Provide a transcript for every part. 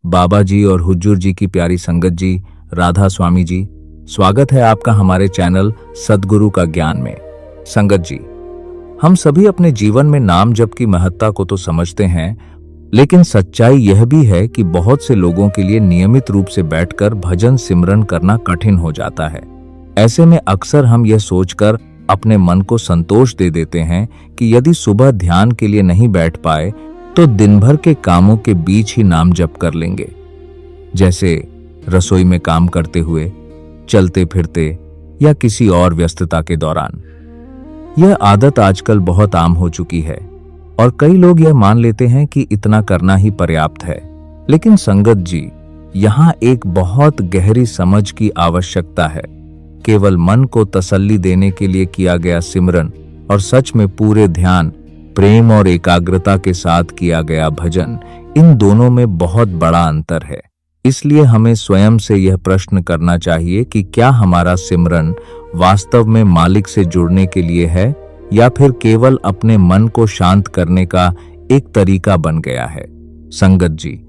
बाबा जी और हुजूर जी की प्यारी संगत जी, राधा स्वामी जी, स्वागत है आपका हमारे चैनल सद्गुरु का ज्ञान में। संगत जी, हम सभी अपने जीवन में नाम जप की महत्ता को तो समझते हैं, लेकिन सच्चाई यह भी है कि बहुत से लोगों के लिए नियमित रूप से बैठकर भजन सिमरन करना कठिन हो जाता है। ऐसे में अक्सर हम यह सोचकर अपने मन को संतोष दे देते हैं कि यदि सुबह ध्यान के लिए नहीं बैठ पाए तो दिन भर के कामों के बीच ही नाम जप कर लेंगे, जैसे रसोई में काम करते हुए, चलते फिरते या किसी और व्यस्तता के दौरान। यह आदत आजकल बहुत आम हो चुकी है और कई लोग यह मान लेते हैं कि इतना करना ही पर्याप्त है। लेकिन संगत जी, यहाँ एक बहुत गहरी समझ की आवश्यकता है। केवल मन को तसल्ली देने के लिए किया गया सिमरन और सच में पूरे ध्यान, प्रेम और एकाग्रता के साथ किया गया भजन, इन दोनों में बहुत बड़ा अंतर है। इसलिए हमें स्वयं से यह प्रश्न करना चाहिए कि क्या हमारा सिमरन वास्तव में मालिक से जुड़ने के लिए है या फिर केवल अपने मन को शांत करने का एक तरीका बन गया है। संगत जी,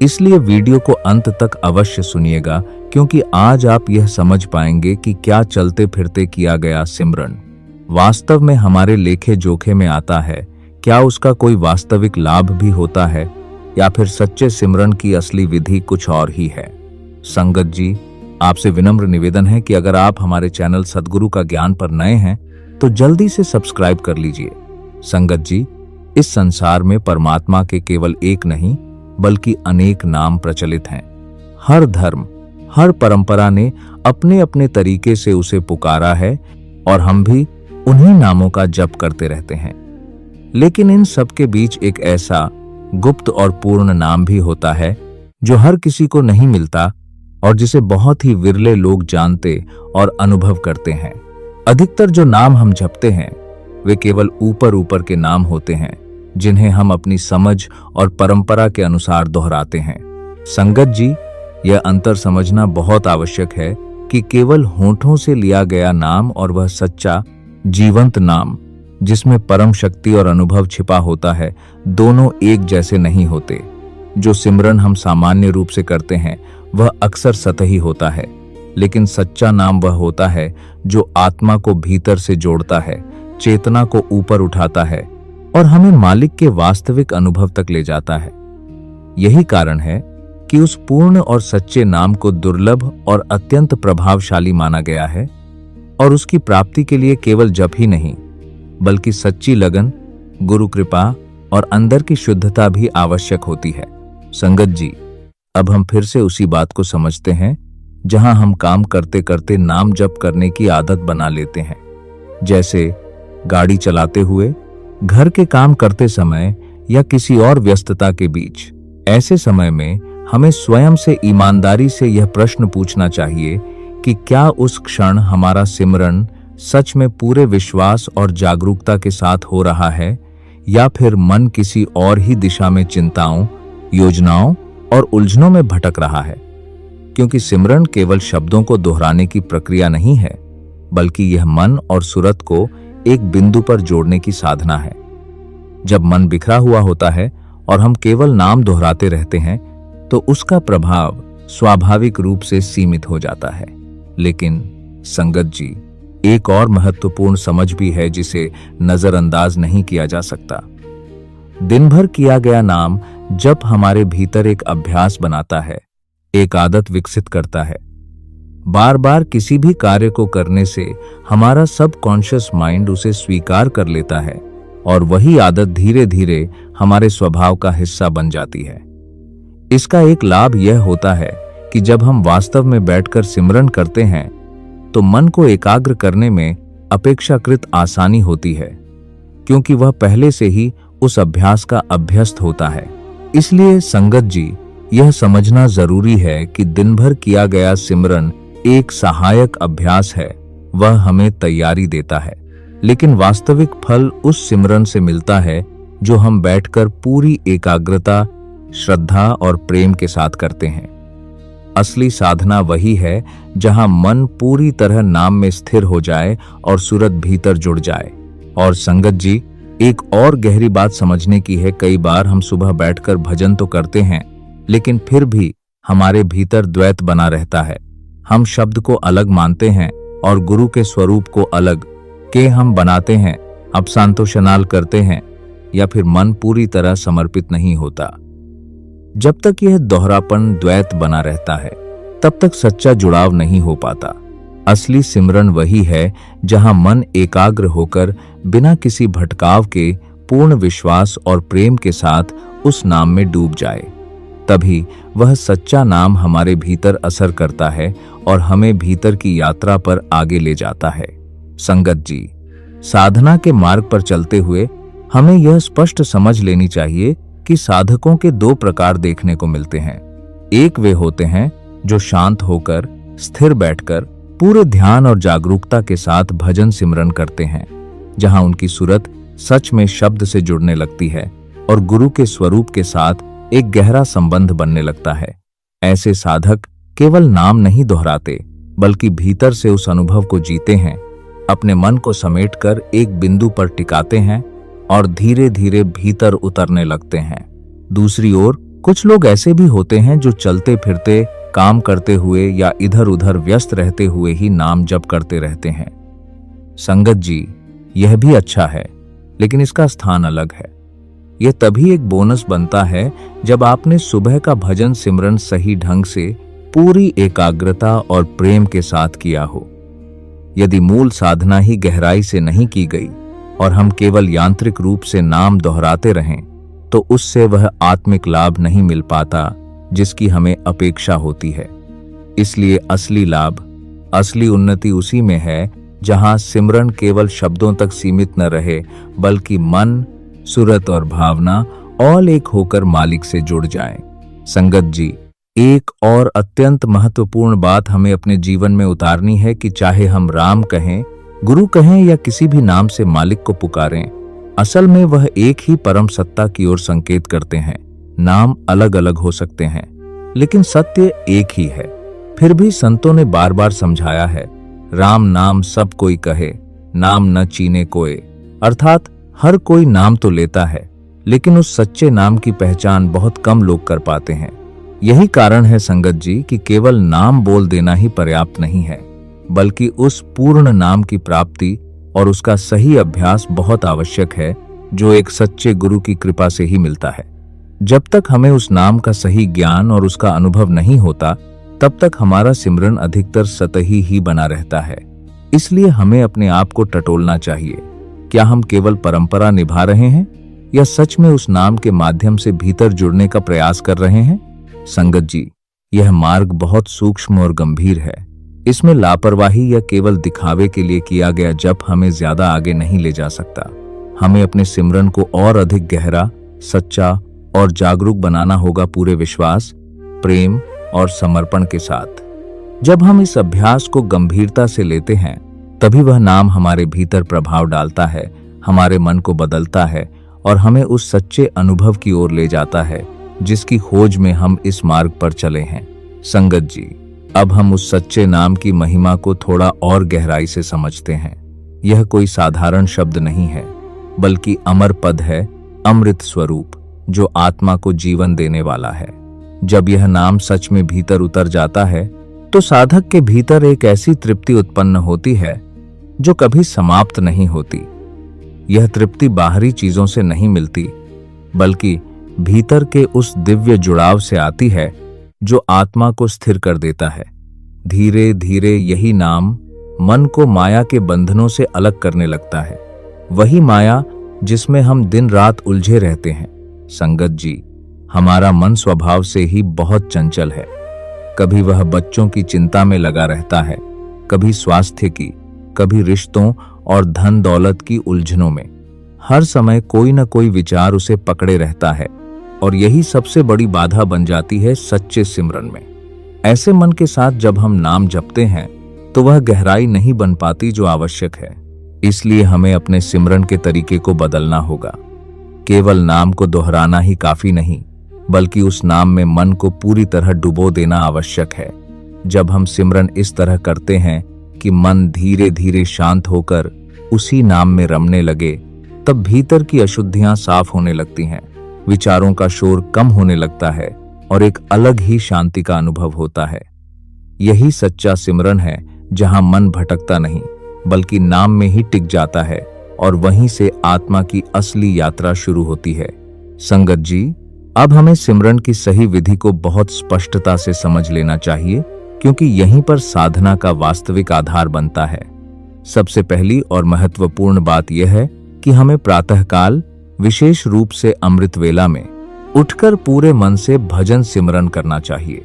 इसलिए वीडियो को अंत तक अवश्य सुनिएगा, क्योंकि आज आप यह समझ पाएंगे कि क्या चलते फिरते किया गया सिमरन वास्तव में हमारे लेखे जोखे में आता है, क्या उसका कोई वास्तविक लाभ भी होता है या फिर सच्चे सिमरन की असली विधि कुछ और ही है। संगत जी, आपसे विनम्र निवेदन है कि अगर आप हमारे चैनल सद्गुरु का ज्ञान पर नए हैं तो जल्दी से सब्सक्राइब कर लीजिए। संगत जी, इस संसार में परमात्मा के केवल एक नहीं बल्कि अनेक नाम प्रचलित हैं। हर धर्म, हर परंपरा ने अपने अपने तरीके से उसे पुकारा है और हम भी उन्हीं नामों का जप करते रहते हैं। लेकिन इन सब के बीच एक ऐसा गुप्त और पूर्ण नाम भी होता है जो हर किसी को नहीं मिलता और जिसे बहुत ही विरले लोग जानते और अनुभव करते हैं। अधिकतर जो नाम हम जपते हैं वे केवल ऊपर ऊपर के नाम होते हैं, जिन्हें हम अपनी समझ और परंपरा के अनुसार दोहराते हैं। संगत जी, यह अंतर समझना बहुत आवश्यक है कि केवल होठों से लिया गया नाम और वह सच्चा जीवंत नाम जिसमें परम शक्ति और अनुभव छिपा होता है, दोनों एक जैसे नहीं होते। जो सिमरन हम सामान्य रूप से करते हैं वह अक्सर सतही होता है, लेकिन सच्चा नाम वह होता है जो आत्मा को भीतर से जोड़ता है, चेतना को ऊपर उठाता है और हमें मालिक के वास्तविक अनुभव तक ले जाता है। यही कारण है कि उस पूर्ण और सच्चे नाम को दुर्लभ और अत्यंत प्रभावशाली माना गया है और उसकी प्राप्ति के लिए केवल जप ही नहीं बल्कि सच्ची लगन, गुरु कृपा और अंदर की शुद्धता भी आवश्यक होती है। संगत जी, अब हम फिर से उसी बात को समझते हैं जहां हम काम करते करते नाम जप करने की आदत बना लेते हैं, जैसे गाड़ी चलाते हुए, घर के काम करते समय या किसी और व्यस्तता के बीच। ऐसे समय में हमें स्वयं से ईमानदारी से यह प्रश्न पूछना चाहिए कि क्या उस क्षण हमारा सिमरन सच में पूरे विश्वास और जागरूकता के साथ हो रहा है या फिर मन किसी और ही दिशा में चिंताओं, योजनाओं और उलझनों में भटक रहा है। क्योंकि सिमरन केवल शब्दों को दोहराने की प्रक्रिया नहीं है, बल्कि यह मन और सुरत को एक बिंदु पर जोड़ने की साधना है। जब मन बिखरा हुआ होता है और हम केवल नाम दोहराते रहते हैं तो उसका प्रभाव स्वाभाविक रूप से सीमित हो जाता है। लेकिन संगत जी, एक और महत्वपूर्ण समझ भी है जिसे नजरअंदाज नहीं किया जा सकता। दिन भर किया गया नाम जब हमारे भीतर एक अभ्यास बनाता है, एक आदत विकसित करता है। बार बार किसी भी कार्य को करने से हमारा सबकॉन्शियस माइंड उसे स्वीकार कर लेता है और वही आदत धीरे धीरे हमारे स्वभाव का हिस्सा बन जाती है। इसका एक लाभ यह होता है कि जब हम वास्तव में बैठकर सिमरन करते हैं तो मन को एकाग्र करने में अपेक्षाकृत आसानी होती है, क्योंकि वह पहले से ही उस अभ्यास का अभ्यस्त होता है। इसलिए संगत जी, यह समझना जरूरी है कि दिन भर किया गया सिमरन एक सहायक अभ्यास है, वह हमें तैयारी देता है, लेकिन वास्तविक फल उस सिमरन से मिलता है जो हम बैठकर पूरी एकाग्रता, श्रद्धा और प्रेम के साथ करते हैं। असली साधना वही है जहां मन पूरी तरह नाम में स्थिर हो जाए और सूरत भीतर जुड़ जाए। और संगत जी, एक और गहरी बात समझने की है। कई बार हम सुबह बैठकर भजन तो करते हैं, लेकिन फिर भी हमारे भीतर द्वैत बना रहता है। हम शब्द को अलग मानते हैं और गुरु के स्वरूप को अलग के हम बनाते हैं, अब संतोषनाल करते हैं, या फिर मन पूरी तरह समर्पित नहीं होता। जब तक यह दोहरापन द्वैत बना रहता है तब तक सच्चा जुड़ाव नहीं हो पाता। असली सिमरन वही है जहां मन एकाग्र होकर बिना किसी भटकाव के पूर्ण विश्वास और प्रेम के साथ उस नाम में डूब जाए। तभी वह सच्चा नाम हमारे भीतर असर करता है और हमें भीतर की यात्रा पर आगे ले जाता है। संगत जी, साधना के मार्ग पर चलते हुए हमें यह स्पष्ट समझ लेनी चाहिए कि साधकों के दो प्रकार देखने को मिलते हैं। एक वे होते हैं जो शांत होकर स्थिर बैठकर पूरे ध्यान और जागरूकता के साथ भजन सिमरन करते हैं, जहां उनकी सुरत सच में शब्द से जुड़ने लगती है और गुरु के स्वरूप के साथ एक गहरा संबंध बनने लगता है। ऐसे साधक केवल नाम नहीं दोहराते बल्कि भीतर से उस अनुभव को जीते हैं, अपने मन को समेटकर एक बिंदु पर टिकाते हैं और धीरे धीरे भीतर उतरने लगते हैं। दूसरी ओर कुछ लोग ऐसे भी होते हैं जो चलते फिरते, काम करते हुए या इधर उधर व्यस्त रहते हुए ही नाम जप करते रहते हैं। संगत जी, यह भी अच्छा है, लेकिन इसका स्थान अलग है। यह तभी एक बोनस बनता है जब आपने सुबह का भजन सिमरन सही ढंग से पूरी एकाग्रता और प्रेम के साथ किया हो। यदि मूल साधना ही गहराई से नहीं की गई और हम केवल यांत्रिक रूप से नाम दोहराते रहें, तो उससे वह आत्मिक लाभ नहीं मिल पाता जिसकी हमें अपेक्षा होती है। इसलिए असली लाभ, असली उन्नति उसी में है जहां सिमरन केवल शब्दों तक सीमित न रहे बल्कि मन, सुरत और भावना ऑल एक होकर मालिक से जुड़ जाएं। संगत जी, एक और अत्यंत महत्वपूर्ण बात हमें अपने जीवन में उतारनी है कि चाहे हम राम कहें, गुरु कहें या किसी भी नाम से मालिक को पुकारें, असल में वह एक ही परम सत्ता की ओर संकेत करते हैं। नाम अलग अलग हो सकते हैं लेकिन सत्य एक ही है। फिर भी संतों ने बार बार समझाया है, राम नाम सब कोई कहे, नाम न चीने कोय। अर्थात हर कोई नाम तो लेता है लेकिन उस सच्चे नाम की पहचान बहुत कम लोग कर पाते हैं। यही कारण है संगत जी कि केवल नाम बोल देना ही पर्याप्त नहीं है, बल्कि उस पूर्ण नाम की प्राप्ति और उसका सही अभ्यास बहुत आवश्यक है, जो एक सच्चे गुरु की कृपा से ही मिलता है। जब तक हमें उस नाम का सही ज्ञान और उसका अनुभव नहीं होता, तब तक हमारा सिमरन अधिकतर सतही ही बना रहता है। इसलिए हमें अपने आप को टटोलना चाहिए, क्या हम केवल परंपरा निभा रहे हैं या सच में उस नाम के माध्यम से भीतर जुड़ने का प्रयास कर रहे हैं? संगत जी, यह मार्ग बहुत सूक्ष्म और गंभीर है। इसमें लापरवाही या केवल दिखावे के लिए किया गया जप हमें ज्यादा आगे नहीं ले जा सकता। हमें अपने सिमरन को और अधिक गहरा, सच्चा और जागरूक बनाना होगा, पूरे विश्वास, प्रेम और समर्पण के साथ। जब हम इस अभ्यास को गंभीरता से लेते हैं, तभी वह नाम हमारे भीतर प्रभाव डालता है, हमारे मन को बदलता है और हमें उस सच्चे अनुभव की ओर ले जाता है जिसकी खोज में हम इस मार्ग पर चले हैं। संगत जी, अब हम उस सच्चे नाम की महिमा को थोड़ा और गहराई से समझते हैं। यह कोई साधारण शब्द नहीं है, बल्कि अमर पद है, अमृत स्वरूप, जो आत्मा को जीवन देने वाला है। जब यह नाम सच में भीतर उतर जाता है, तो साधक के भीतर एक ऐसी तृप्ति उत्पन्न होती है जो कभी समाप्त नहीं होती। यह तृप्ति बाहरी चीजों से नहीं मिलती, बल्कि भीतर के उस दिव्य जुड़ाव से आती है जो आत्मा को स्थिर कर देता है। धीरे धीरे यही नाम मन को माया के बंधनों से अलग करने लगता है, वही माया जिसमें हम दिन रात उलझे रहते हैं। संगत जी, हमारा मन स्वभाव से ही बहुत चंचल है। कभी वह बच्चों की चिंता में लगा रहता है, कभी स्वास्थ्य की, कभी रिश्तों और धन दौलत की उलझनों में। हर समय कोई न कोई विचार उसे पकड़े रहता है और यही सबसे बड़ी बाधा बन जाती है सच्चे सिमरन में। ऐसे मन के साथ जब हम नाम जपते हैं तो वह गहराई नहीं बन पाती जो आवश्यक है। इसलिए हमें अपने सिमरन के तरीके को बदलना होगा। केवल नाम को दोहराना ही काफी नहीं, बल्कि उस नाम में मन को पूरी तरह डुबो देना आवश्यक है। जब हम सिमरन इस तरह करते हैं कि मन धीरे धीरे शांत होकर उसी नाम में रमने लगे, तब भीतर की अशुद्धियां साफ होने लगती हैं, विचारों का शोर कम होने लगता है और एक अलग ही शांति का अनुभव होता है। यही सच्चा सिमरन है, जहां मन भटकता नहीं बल्कि नाम में ही टिक जाता है और वहीं से आत्मा की असली यात्रा शुरू होती है। संगत जी, अब हमें सिमरन की सही विधि को बहुत स्पष्टता से समझ लेना चाहिए, क्योंकि यहीं पर साधना का वास्तविक आधार बनता है। सबसे पहली और महत्वपूर्ण बात यह है कि हमें प्रातःकाल, विशेष रूप से अमृत वेला में उठकर पूरे मन से भजन सिमरन करना चाहिए।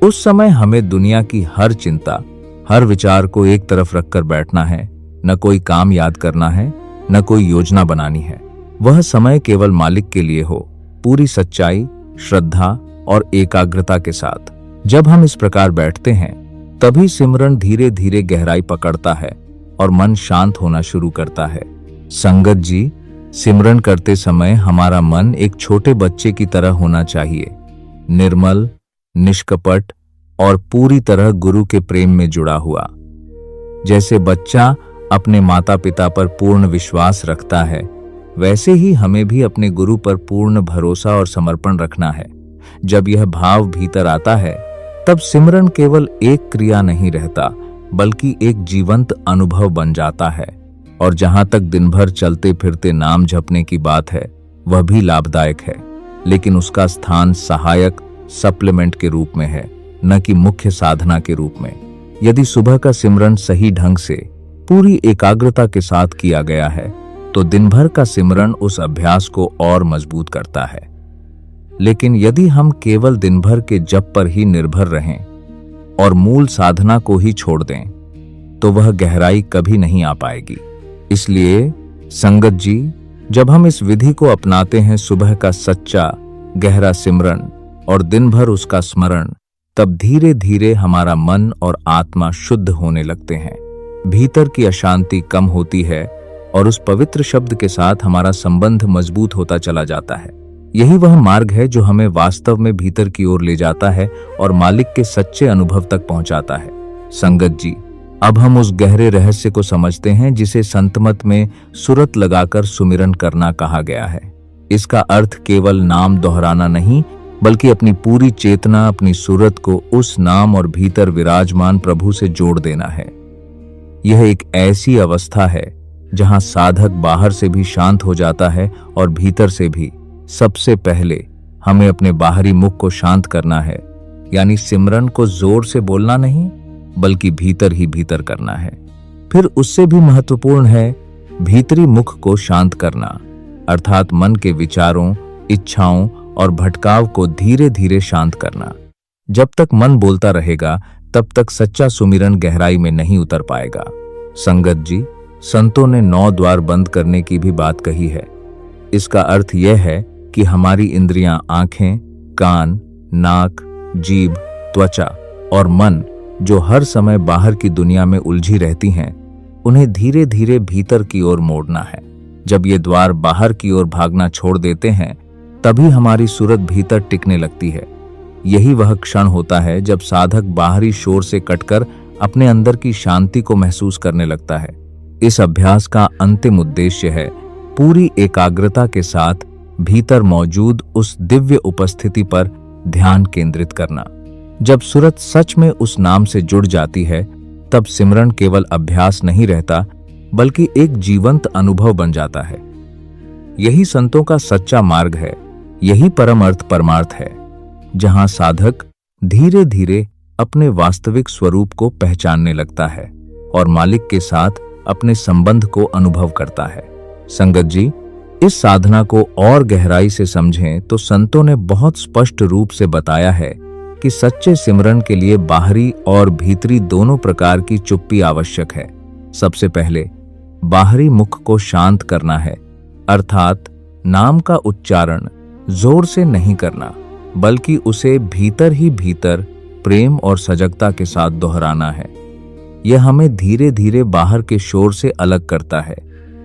उस समय हमें दुनिया की हर चिंता, हर विचार को एक तरफ रखकर बैठना है। न कोई काम याद करना है, न कोई योजना बनानी है। वह समय केवल मालिक के लिए हो, पूरी सच्चाई, श्रद्धा और एकाग्रता के साथ। जब हम इस प्रकार बैठते हैं, तभी सिमरन धीरे धीरे गहराई पकड़ता है और मन शांत होना शुरू करता है। संगत जी, सिमरन करते समय हमारा मन एक छोटे बच्चे की तरह होना चाहिए, निर्मल, निष्कपट और पूरी तरह गुरु के प्रेम में जुड़ा हुआ। जैसे बच्चा अपने माता पिता पर पूर्ण विश्वास रखता है, वैसे ही हमें भी अपने गुरु पर पूर्ण भरोसा और समर्पण रखना है। जब यह भाव भीतर आता है, तब सिमरन केवल एक क्रिया नहीं रहता, बल्कि एक जीवंत अनुभव बन जाता है। और जहां तक दिन भर चलते फिरते नाम जपने की बात है, वह भी लाभदायक है, लेकिन उसका स्थान सहायक सप्लीमेंट के रूप में है, न कि मुख्य साधना के रूप में। यदि सुबह का सिमरन सही ढंग से पूरी एकाग्रता के साथ किया गया है, तो दिन भर का सिमरन उस अभ्यास को और मजबूत करता है। लेकिन यदि हम केवल दिन भर के जप पर ही निर्भर रहें और मूल साधना को ही छोड़ दें, तो वह गहराई कभी नहीं आ पाएगी। इसलिए संगत जी, जब हम इस विधि को अपनाते हैं, सुबह का सच्चा गहरा सिमरन और दिन भर उसका स्मरण, तब धीरे धीरे हमारा मन और आत्मा शुद्ध होने लगते हैं। भीतर की अशांति कम होती है और उस पवित्र शब्द के साथ हमारा संबंध मजबूत होता चला जाता है। यही वह मार्ग है जो हमें वास्तव में भीतर की ओर ले जाता है और मालिक के सच्चे अनुभव तक पहुंचाता है। संगत जी, अब हम उस गहरे रहस्य को समझते हैं जिसे संतमत में सुरत लगाकर सुमिरन करना कहा गया है। इसका अर्थ केवल नाम दोहराना नहीं, बल्कि अपनी पूरी चेतना, अपनी सुरत को उस नाम और भीतर विराजमान प्रभु से जोड़ देना है। यह एक ऐसी अवस्था है जहां साधक बाहर से भी शांत हो जाता है और भीतर से भी। सबसे पहले हमें अपने बाहरी मुख को शांत करना है, यानी सिमरन को जोर से बोलना नहीं, बल्कि भीतर ही भीतर करना है। फिर उससे भी महत्वपूर्ण है भीतरी मुख को शांत करना, अर्थात मन के विचारों, इच्छाओं और भटकाव को धीरे धीरे शांत करना। जब तक मन बोलता रहेगा, तब तक सच्चा सुमिरन गहराई में नहीं उतर पाएगा। संगत जी, संतों ने 9 द्वार बंद करने की भी बात कही है। इसका अर्थ यह है कि हमारी इंद्रियां, आंखें, कान, नाक, जीभ, त्वचा और मन, जो हर समय बाहर की दुनिया में उलझी रहती हैं, उन्हें धीरे धीरे भीतर की ओर मोड़ना है। जब ये द्वार बाहर की ओर भागना छोड़ देते हैं, तभी हमारी सूरत भीतर टिकने लगती है। यही वह क्षण होता है जब साधक बाहरी शोर से कटकर अपने अंदर की शांति को महसूस करने लगता है। इस अभ्यास का अंतिम उद्देश्य है पूरी एकाग्रता के साथ भीतर मौजूद उस दिव्य उपस्थिति पर ध्यान केंद्रित करना। जब सूरत सच में उस नाम से जुड़ जाती है, तब सिमरन केवल अभ्यास नहीं रहता, बल्कि एक जीवंत अनुभव बन जाता है। यही संतों का सच्चा मार्ग है, यही परम अर्थ परमार्थ है, जहां साधक धीरे धीरे अपने वास्तविक स्वरूप को पहचानने लगता है और मालिक के साथ अपने संबंध को अनुभव करता है। संगत जी, इस साधना को और गहराई से समझें तो संतों ने बहुत स्पष्ट रूप से बताया है कि सच्चे सिमरन के लिए बाहरी और भीतरी दोनों प्रकार की चुप्पी आवश्यक है। सबसे पहले बाहरी मुख को शांत करना है, अर्थात नाम का उच्चारण जोर से नहीं करना, बल्कि उसे भीतर ही भीतर प्रेम और सजगता के साथ दोहराना है। यह हमें धीरे धीरे बाहर के शोर से अलग करता है,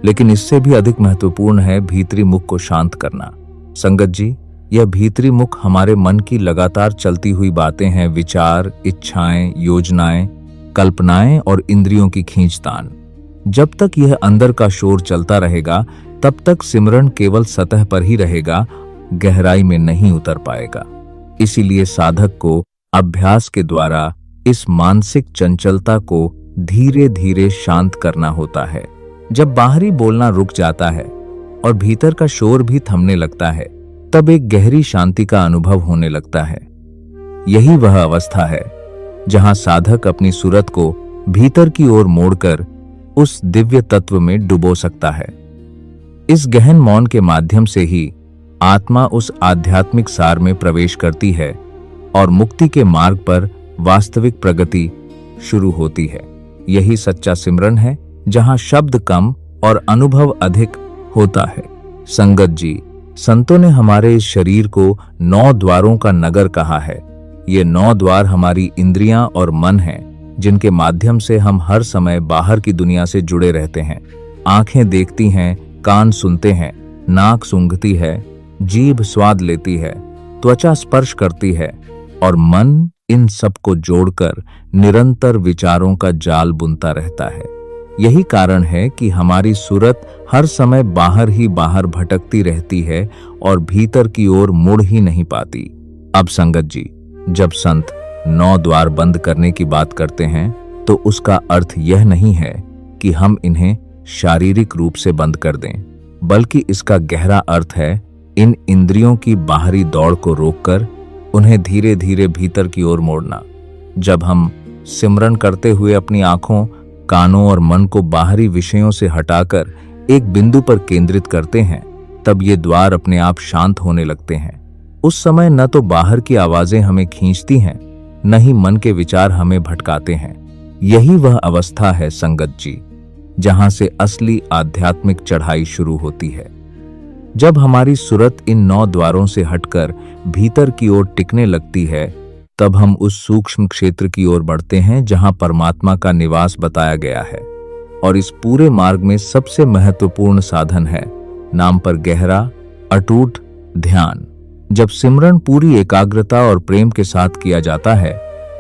लेकिन इससे भी अधिक महत्वपूर्ण है भीतरी मुख को शांत करना। संगत जी, यह भीतरी मुख हमारे मन की लगातार चलती हुई बातें हैं, विचार, इच्छाएं, योजनाएं, कल्पनाएं और इंद्रियों की खींचतान। जब तक यह अंदर का शोर चलता रहेगा, तब तक सिमरन केवल सतह पर ही रहेगा, गहराई में नहीं उतर पाएगा। इसीलिए साधक को अभ्यास के द्वारा इस मानसिक चंचलता को धीरे धीरे शांत करना होता है। जब बाहरी बोलना रुक जाता है और भीतर का शोर भी थमने लगता है, तब एक गहरी शांति का अनुभव होने लगता है। यही वह अवस्था है जहां साधक अपनी सूरत को भीतर की ओर मोड़कर उस दिव्य तत्व में डुबो सकता है। इस गहन मौन के माध्यम से ही आत्मा उस आध्यात्मिक सार में प्रवेश करती है और मुक्ति के मार्ग पर वास्तविक प्रगति शुरू होती है। यही सच्चा सिमरन है, जहां शब्द कम और अनुभव अधिक होता है। संगत जी, संतों ने हमारे इस शरीर को 9 द्वारों का नगर कहा है। ये 9 द्वार हमारी इंद्रियां और मन हैं, जिनके माध्यम से हम हर समय बाहर की दुनिया से जुड़े रहते हैं। आंखें देखती हैं, कान सुनते हैं, नाक सूंघती है, जीभ स्वाद लेती है, त्वचा स्पर्श करती है और मन इन सब को जोड़कर निरंतर विचारों का जाल बुनता रहता है। यही कारण है कि हमारी सूरत हर समय बाहर ही बाहर भटकती रहती है और भीतर की ओर मुड़ ही नहीं पाती। अब संगत जी, जब संत 9 द्वार बंद करने की बात करते हैं तो उसका अर्थ यह नहीं है कि हम इन्हें शारीरिक रूप से बंद कर दें, बल्कि इसका गहरा अर्थ है इन इंद्रियों की बाहरी दौड़ को रोककर उन्हें धीरे धीरे भीतर की ओर मोड़ना। जब हम सिमरन करते हुए अपनी आंखों, कानों और मन को बाहरी विषयों से हटाकर एक बिंदु पर केंद्रित करते हैं, तब ये द्वार अपने आप शांत होने लगते हैं। उस समय न तो बाहर की आवाजें हमें खींचती हैं, न ही मन के विचार हमें भटकाते हैं। यही वह अवस्था है संगत जी, जहां से असली आध्यात्मिक चढ़ाई शुरू होती है। जब हमारी सूरत इन 9 द्वारों से हटकर भीतर की ओर टिकने लगती है, तब हम उस सूक्ष्म क्षेत्र की ओर बढ़ते हैं जहां परमात्मा का निवास बताया गया है। और इस पूरे मार्ग में सबसे महत्वपूर्ण साधन है नाम पर गहरा अटूट ध्यान। जब सिमरन पूरी एकाग्रता और प्रेम के साथ किया जाता है,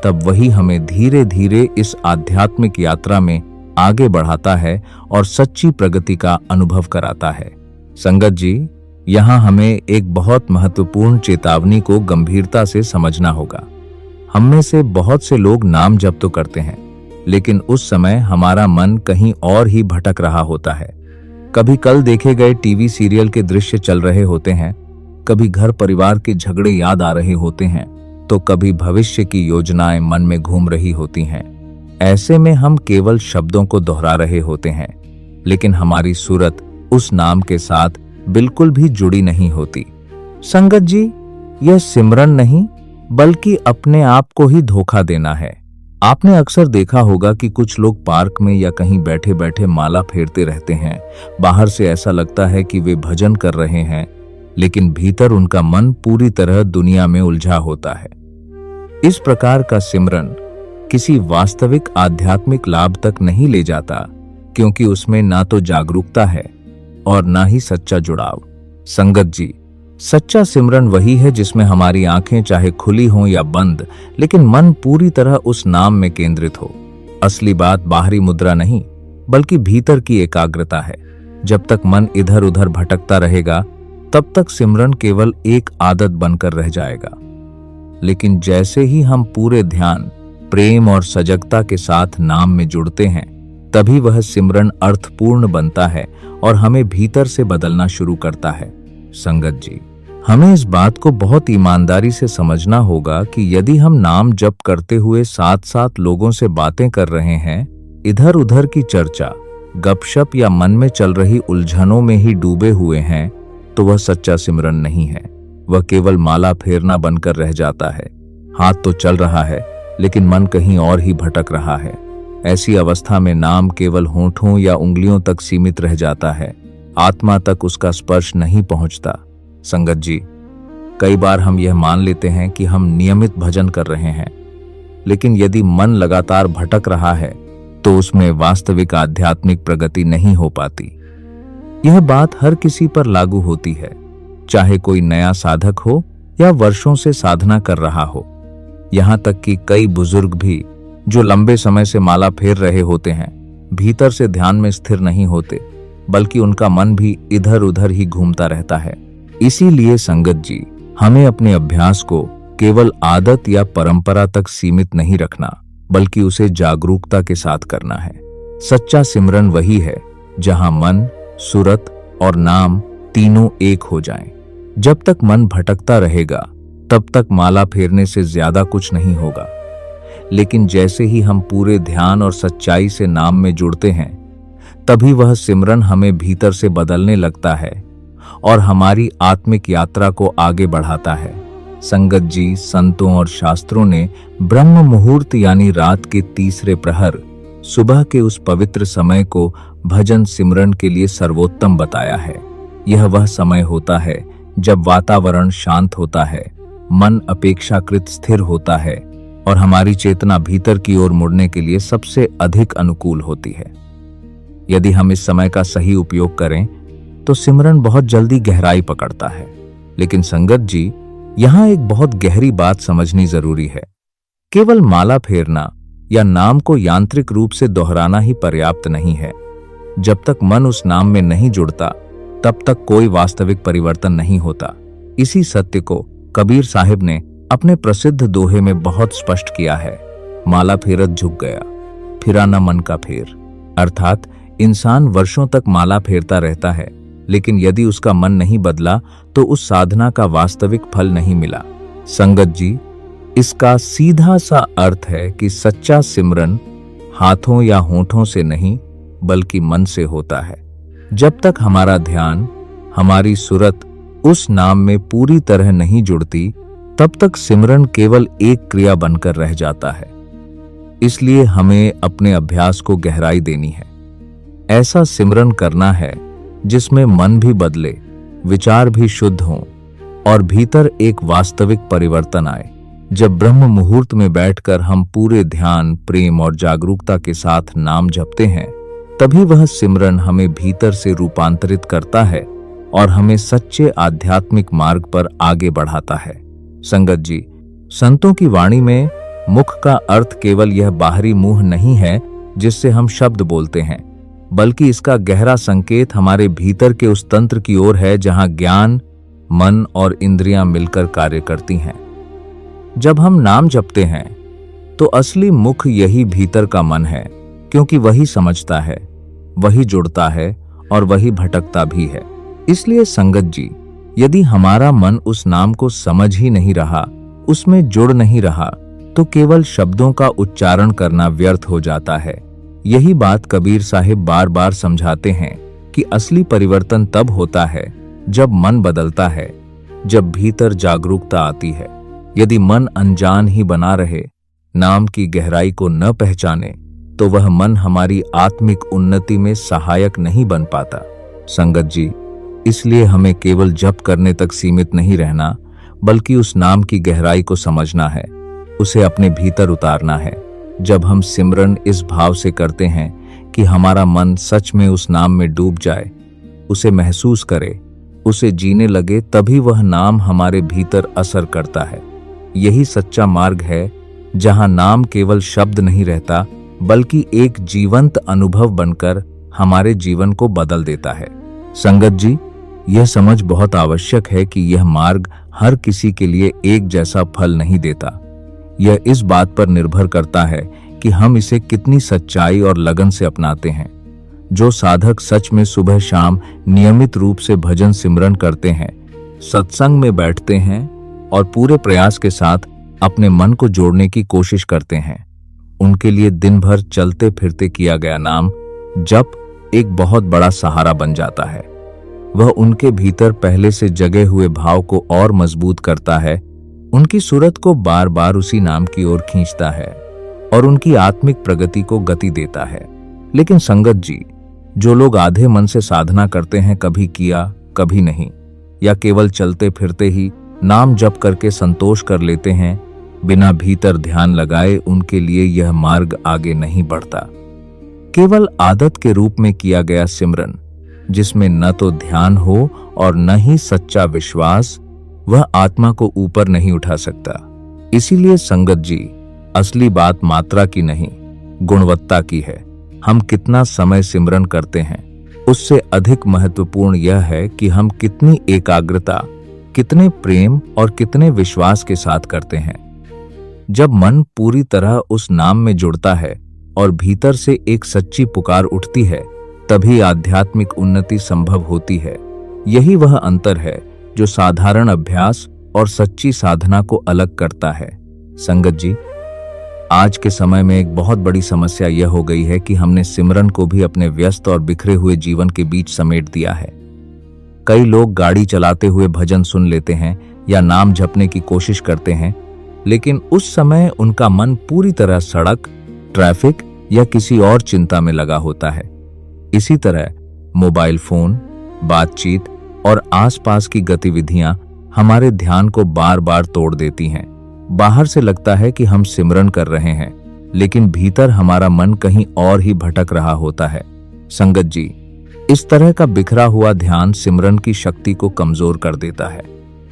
तब वही हमें धीरे धीरे इस आध्यात्मिक यात्रा में आगे बढ़ाता है और सच्ची प्रगति का अनुभव कराता है। संगत जी, यहाँ हमें एक बहुत महत्वपूर्ण चेतावनी को गंभीरता से समझना होगा। हम में से बहुत से लोग नाम जप तो करते हैं, लेकिन उस समय हमारा मन कहीं और ही भटक रहा होता है। कभी कल देखे गए टीवी सीरियल के दृश्य चल रहे होते हैं, कभी घर परिवार के झगड़े याद आ रहे होते हैं, तो कभी भविष्य की योजनाएं मन में घूम रही होती हैं। ऐसे में हम केवल शब्दों को दोहरा रहे होते हैं, लेकिन हमारी सूरत उस नाम के साथ बिल्कुल भी जुड़ी नहीं होती। संगत जी, यह सिमरन नहीं बल्कि अपने आप को ही धोखा देना है। आपने अक्सर देखा होगा कि कुछ लोग पार्क में या कहीं बैठे बैठे माला फेरते रहते हैं। बाहर से ऐसा लगता है कि वे भजन कर रहे हैं, लेकिन भीतर उनका मन पूरी तरह दुनिया में उलझा होता है। इस प्रकार का सिमरन किसी वास्तविक आध्यात्मिक लाभ तक नहीं ले जाता, क्योंकि उसमें ना तो जागरूकता है और ना ही सच्चा जुड़ाव। संगत जी, सच्चा सिमरन वही है जिसमें हमारी आंखें चाहे खुली हों या बंद, लेकिन मन पूरी तरह उस नाम में केंद्रित हो। असली बात बाहरी मुद्रा नहीं, बल्कि भीतर की एकाग्रता है। जब तक मन इधर उधर भटकता रहेगा, तब तक सिमरन केवल एक आदत बनकर रह जाएगा। लेकिन जैसे ही हम पूरे ध्यान, प्रेम और सजगता के साथ नाम में जुड़ते हैं, तभी वह सिमरन अर्थपूर्ण बनता है और हमें भीतर से बदलना शुरू करता है। संगत जी, हमें इस बात को बहुत ईमानदारी से समझना होगा कि यदि हम नाम जप करते हुए साथ साथ लोगों से बातें कर रहे हैं, इधर उधर की चर्चा, गपशप या मन में चल रही उलझनों में ही डूबे हुए हैं, तो वह सच्चा सिमरन नहीं है। वह केवल माला फेरना बनकर रह जाता है। हाथ तो चल रहा है, लेकिन मन कहीं और ही भटक रहा है। ऐसी अवस्था में नाम केवल होठों या उंगलियों तक सीमित रह जाता है, आत्मा तक उसका स्पर्श नहीं पहुंचता। संगत जी, कई बार हम यह मान लेते हैं कि हम नियमित भजन कर रहे हैं, लेकिन यदि मन लगातार भटक रहा है तो उसमें वास्तविक आध्यात्मिक प्रगति नहीं हो पाती। यह बात हर किसी पर लागू होती है, चाहे कोई नया साधक हो या वर्षों से साधना कर रहा हो। यहां तक कि कई बुजुर्ग भी जो लंबे समय से माला फेर रहे होते हैं, भीतर से ध्यान में स्थिर नहीं होते, बल्कि उनका मन भी इधर उधर ही घूमता रहता है। इसीलिए संगत जी, हमें अपने अभ्यास को केवल आदत या परंपरा तक सीमित नहीं रखना, बल्कि उसे जागरूकता के साथ करना है। सच्चा सिमरन वही है जहां मन, सुरत और नाम तीनों एक हो जाएं। जब तक मन भटकता रहेगा तब तक माला फेरने से ज्यादा कुछ नहीं होगा, लेकिन जैसे ही हम पूरे ध्यान और सच्चाई से नाम में जुड़ते हैं, तभी वह सिमरन हमें भीतर से बदलने लगता है और हमारी आत्मिक यात्रा को आगे बढ़ाता है। संगत जी, संतों और शास्त्रों ने ब्रह्म मुहूर्त यानी रात के तीसरे प्रहर, सुबह के उस पवित्र समय को भजन सिमरन के लिए सर्वोत्तम बताया है। यह वह समय होता है जब वातावरण शांत होता है, मन अपेक्षाकृत स्थिर होता है और हमारी चेतना भीतर की ओर मुड़ने के लिए सबसे अधिक अनुकूल होती है। यदि हम इस समय का सही उपयोग करें तो सिमरन बहुत जल्दी गहराई पकड़ता है। लेकिन संगत जी, यहां एक बहुत गहरी बात समझनी जरूरी है। केवल माला फेरना या नाम को यांत्रिक रूप से दोहराना ही पर्याप्त नहीं है। जब तक मन उस नाम में नहीं जुड़ता, तब तक कोई वास्तविक परिवर्तन नहीं होता। इसी सत्य को कबीर साहिब ने अपने प्रसिद्ध दोहे में बहुत स्पष्ट किया है। माला फेरत झुक गया, फिरा न मन का फेर। अर्थात इंसान वर्षों तक माला फेरता रहता है, लेकिन यदि उसका मन नहीं बदला तो उस साधना का वास्तविक फल नहीं मिला। संगत जी, इसका सीधा सा अर्थ है कि सच्चा सिमरन हाथों या होठों से नहीं, बल्कि मन से होता है। जब तक हमारा ध्यान, हमारी सुरत उस नाम में पूरी तरह नहीं जुड़ती, तब तक सिमरन केवल एक क्रिया बनकर रह जाता है। इसलिए हमें अपने अभ्यास को गहराई देनी है। ऐसा सिमरन करना है जिसमें मन भी बदले, विचार भी शुद्ध हों और भीतर एक वास्तविक परिवर्तन आए। जब ब्रह्म मुहूर्त में बैठकर हम पूरे ध्यान, प्रेम और जागरूकता के साथ नाम जपते हैं, तभी वह सिमरन हमें भीतर से रूपांतरित करता है और हमें सच्चे आध्यात्मिक मार्ग पर आगे बढ़ाता है। संगत जी, संतों की वाणी में मुख का अर्थ केवल यह बाहरी मुंह नहीं है जिससे हम शब्द बोलते हैं, बल्कि इसका गहरा संकेत हमारे भीतर के उस तंत्र की ओर है जहां ज्ञान, मन और इंद्रियां मिलकर कार्य करती हैं। जब हम नाम जपते हैं तो असली मुख यही भीतर का मन है, क्योंकि वही समझता है, वही जुड़ता है और वही भटकता भी है। इसलिए संगत जी, यदि हमारा मन उस नाम को समझ ही नहीं रहा, उसमें जुड़ नहीं रहा, तो केवल शब्दों का उच्चारण करना व्यर्थ हो जाता है। यही बात कबीर साहिब बार बार समझाते हैं कि असली परिवर्तन तब होता है जब मन बदलता है, जब भीतर जागरूकता आती है। यदि मन अनजान ही बना रहे, नाम की गहराई को न पहचाने, तो वह मन हमारी आत्मिक उन्नति में सहायक नहीं बन पाता। संगत जी, इसलिए हमें केवल जप करने तक सीमित नहीं रहना, बल्कि उस नाम की गहराई को समझना है, उसे अपने भीतर उतारना है। जब हम सिमरन इस भाव से करते हैं कि हमारा मन सच में उस नाम में डूब जाए, उसे महसूस करे, उसे जीने लगे, तभी वह नाम हमारे भीतर असर करता है। यही सच्चा मार्ग है जहां नाम केवल शब्द नहीं रहता, बल्कि एक जीवंत अनुभव बनकर हमारे जीवन को बदल देता है। संगत जी, यह समझ बहुत आवश्यक है कि यह मार्ग हर किसी के लिए एक जैसा फल नहीं देता। यह इस बात पर निर्भर करता है कि हम इसे कितनी सच्चाई और लगन से अपनाते हैं। जो साधक सच में सुबह शाम नियमित रूप से भजन सिमरन करते हैं, सत्संग में बैठते हैं और पूरे प्रयास के साथ अपने मन को जोड़ने की कोशिश करते हैं, उनके लिए दिन भर चलते फिरते किया गया नाम जप एक बहुत बड़ा सहारा बन जाता है। वह उनके भीतर पहले से जगे हुए भाव को और मजबूत करता है, उनकी सूरत को बार बार उसी नाम की ओर खींचता है और उनकी आत्मिक प्रगति को गति देता है। लेकिन संगत जी, जो लोग आधे मन से साधना करते हैं, कभी किया कभी नहीं, या केवल चलते फिरते ही नाम जप करके संतोष कर लेते हैं, बिना भीतर ध्यान लगाए, उनके लिए यह मार्ग आगे नहीं बढ़ता। केवल आदत के रूप में किया गया सिमरन, जिसमें न तो ध्यान हो और न ही सच्चा विश्वास, वह आत्मा को ऊपर नहीं उठा सकता। इसीलिए संगत जी, असली बात मात्रा की नहीं, गुणवत्ता की है। हम कितना समय सिमरन करते हैं, उससे अधिक महत्वपूर्ण यह है कि हम कितनी एकाग्रता, कितने प्रेम और कितने विश्वास के साथ करते हैं। जब मन पूरी तरह उस नाम में जुड़ता है और भीतर से एक सच्ची पुकार उठती है, तभी आध्यात्मिक उन्नति संभव होती है। यही वह अंतर है जो साधारण अभ्यास और सच्ची साधना को अलग करता है। संगत जी, आज के समय में एक बहुत बड़ी समस्या यह हो गई है कि हमने सिमरन को भी अपने व्यस्त और बिखरे हुए जीवन के बीच समेट दिया है। कई लोग गाड़ी चलाते हुए भजन सुन लेते हैं या नाम जपने की कोशिश करते हैं, लेकिन उस समय उनका मन पूरी तरह सड़क, ट्रैफिक या किसी और चिंता में लगा होता है। इसी तरह मोबाइल फोन, बातचीत और आसपास की गतिविधियां हमारे ध्यान को बार बार तोड़ देती हैं। बाहर से लगता है कि हम सिमरन कर रहे हैं, लेकिन भीतर हमारा मन कहीं और ही भटक रहा होता है। संगत जी, इस तरह का बिखरा हुआ ध्यान सिमरन की शक्ति को कमजोर कर देता है।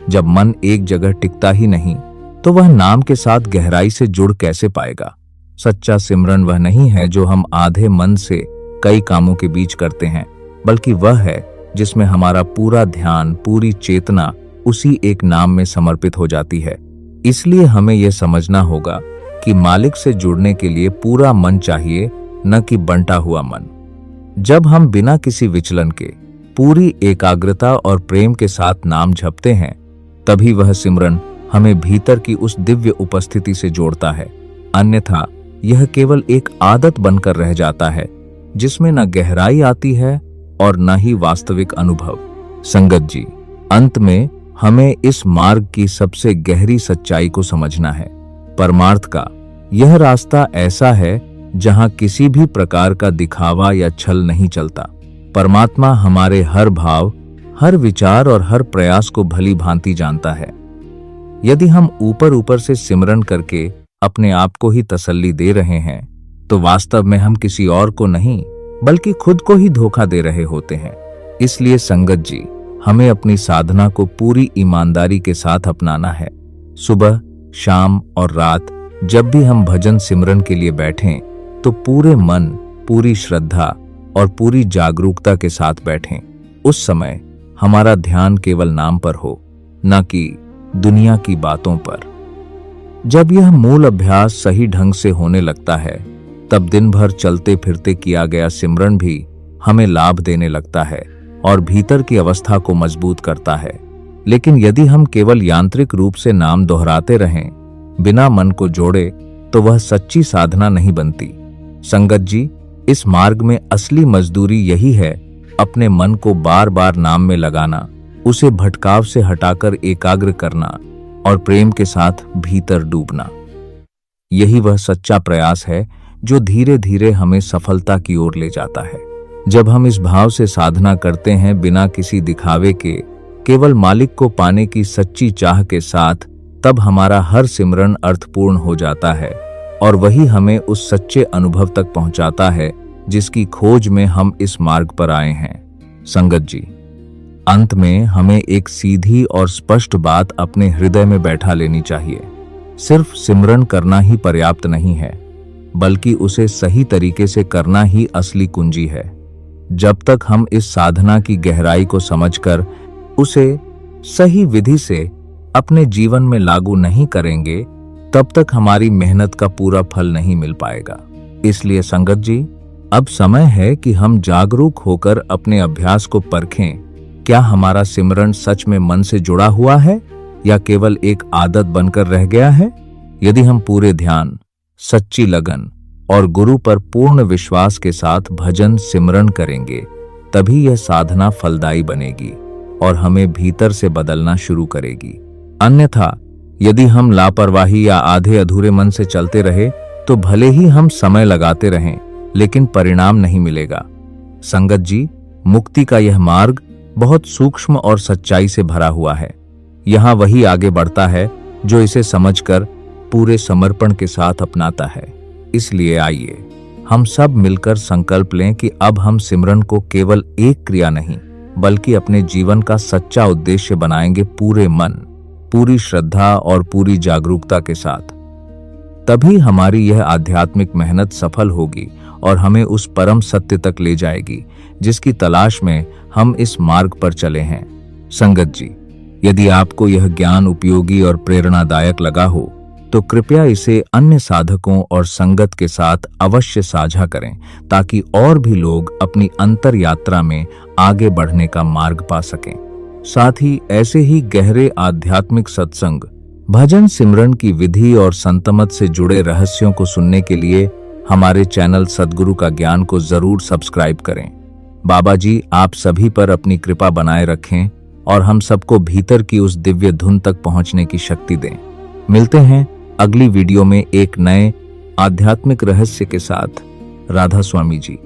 जब मन एक जगह टिकता ही नहीं, तो वह नाम के साथ गहराई से जुड़ कैसे पाएगा। सच्चा सिमरन वह नहीं है जो हम आधे मन से कई कामों के बीच करते हैं, बल्कि वह है जिसमें हमारा पूरा ध्यान, पूरी चेतना उसी एक नाम में समर्पित हो जाती है। इसलिए हमें यह समझना होगा कि मालिक से जुड़ने के लिए पूरा मन चाहिए, न कि बंटा हुआ मन। जब हम बिना किसी विचलन के पूरी एकाग्रता और प्रेम के साथ नाम जपते हैं, तभी वह सिमरन हमें भीतर की उस दिव्य उपस्थिति से जोड़ता है। अन्यथा यह केवल एक आदत बनकर रह जाता है, जिसमें न गहराई आती है और न ही वास्तविक अनुभव। संगत जी, अंत में हमें इस मार्ग की सबसे गहरी सच्चाई को समझना है। परमार्थ का यह रास्ता ऐसा है जहां किसी भी प्रकार का दिखावा या छल नहीं चलता। परमात्मा हमारे हर भाव, हर विचार और हर प्रयास को भली भांति जानता है। यदि हम ऊपर ऊपर से सिमरन करके अपने आप को ही तसल्ली दे रहे हैं, तो वास्तव में हम किसी और को नहीं, बल्कि खुद को ही धोखा दे रहे होते हैं। इसलिए संगत जी, हमें अपनी साधना को पूरी ईमानदारी के साथ अपनाना है। सुबह, शाम और रात जब भी हम भजन सिमरन के लिए बैठें, तो पूरे मन, पूरी श्रद्धा और पूरी जागरूकता के साथ बैठें। उस समय हमारा ध्यान केवल नाम पर हो, न कि दुनिया की बातों पर। जब यह मूल अभ्यास सही ढंग से होने लगता है, तब दिन भर चलते फिरते किया गया सिमरन भी हमें लाभ देने लगता है और भीतर की अवस्था को मजबूत करता है। लेकिन यदि हम केवल यांत्रिक रूप से नाम दोहराते रहें, बिना मन को जोड़े, तो वह सच्ची साधना नहीं बनती। संगत जी, इस मार्ग में असली मजदूरी यही है, अपने मन को बार बार नाम में लगाना, उसे भटकाव से हटाकर एकाग्र करना और प्रेम के साथ भीतर डूबना। यही वह सच्चा प्रयास है जो धीरे धीरे हमें सफलता की ओर ले जाता है। जब हम इस भाव से साधना करते हैं, बिना किसी दिखावे के, केवल मालिक को पाने की सच्ची चाह के साथ, तब हमारा हर सिमरन अर्थपूर्ण हो जाता है और वही हमें उस सच्चे अनुभव तक पहुंचाता है जिसकी खोज में हम इस मार्ग पर आए हैं। संगत जी, अंत में हमें एक सीधी और स्पष्ट बात अपने हृदय में बैठा लेनी चाहिए। सिर्फ सिमरन करना ही पर्याप्त नहीं है, बल्कि उसे सही तरीके से करना ही असली कुंजी है। जब तक हम इस साधना की गहराई को समझकर उसे सही विधि से अपने जीवन में लागू नहीं करेंगे, तब तक हमारी मेहनत का पूरा फल नहीं मिल पाएगा। इसलिए संगत जी, अब समय है कि हम जागरूक होकर अपने अभ्यास को परखें। क्या हमारा सिमरन सच में मन से जुड़ा हुआ है या केवल एक आदत बनकर रह गया है? यदि हम पूरे ध्यान, सच्ची लगन और गुरु पर पूर्ण विश्वास के साथ भजन सिमरन करेंगे, तभी यह साधना फलदायी बनेगी और हमें भीतर से बदलना शुरू करेगी। अन्यथा यदि हम लापरवाही या आधे अधूरे मन से चलते रहे, तो भले ही हम समय लगाते रहें, लेकिन परिणाम नहीं मिलेगा। संगत जी, मुक्ति का यह मार्ग बहुत सूक्ष्म और सच्चाई से भरा हुआ है। यहाँ वही आगे बढ़ता है जो इसे समझकर पूरे समर्पण के साथ अपनाता है। इसलिए आइए हम सब मिलकर संकल्प लें कि अब हम सिमरन को केवल एक क्रिया नहीं, बल्कि अपने जीवन का सच्चा उद्देश्य बनाएंगे, पूरे मन, पूरी श्रद्धा और पूरी जागरूकता के साथ। तभी हमारी यह आध्यात्मिक मेहनत सफल होगी और हमें उस परम सत्य तक ले जाएगी जिसकी तलाश में हम इस मार्ग पर चले हैं। संगत जी, यदि आपको यह ज्ञान उपयोगी और प्रेरणादायक लगा हो तो कृपया इसे अन्य साधकों और संगत के साथ अवश्य साझा करें ताकि और भी लोग अपनी अंतर यात्रा में आगे बढ़ने का मार्ग पा सकें। साथ ही ऐसे ही गहरे आध्यात्मिक सत्संग, भजन सिमरन की विधि और संतमत से जुड़े रहस्यों को सुनने के लिए हमारे चैनल सद्गुरु का ज्ञान को जरूर सब्सक्राइब करें। बाबा जी आप सभी पर अपनी कृपा बनाए रखें और हम सबको भीतर की उस दिव्य धुन तक पहुंचने की शक्ति दें। मिलते हैं अगली वीडियो में एक नए आध्यात्मिक रहस्य के साथ। राधा स्वामी जी।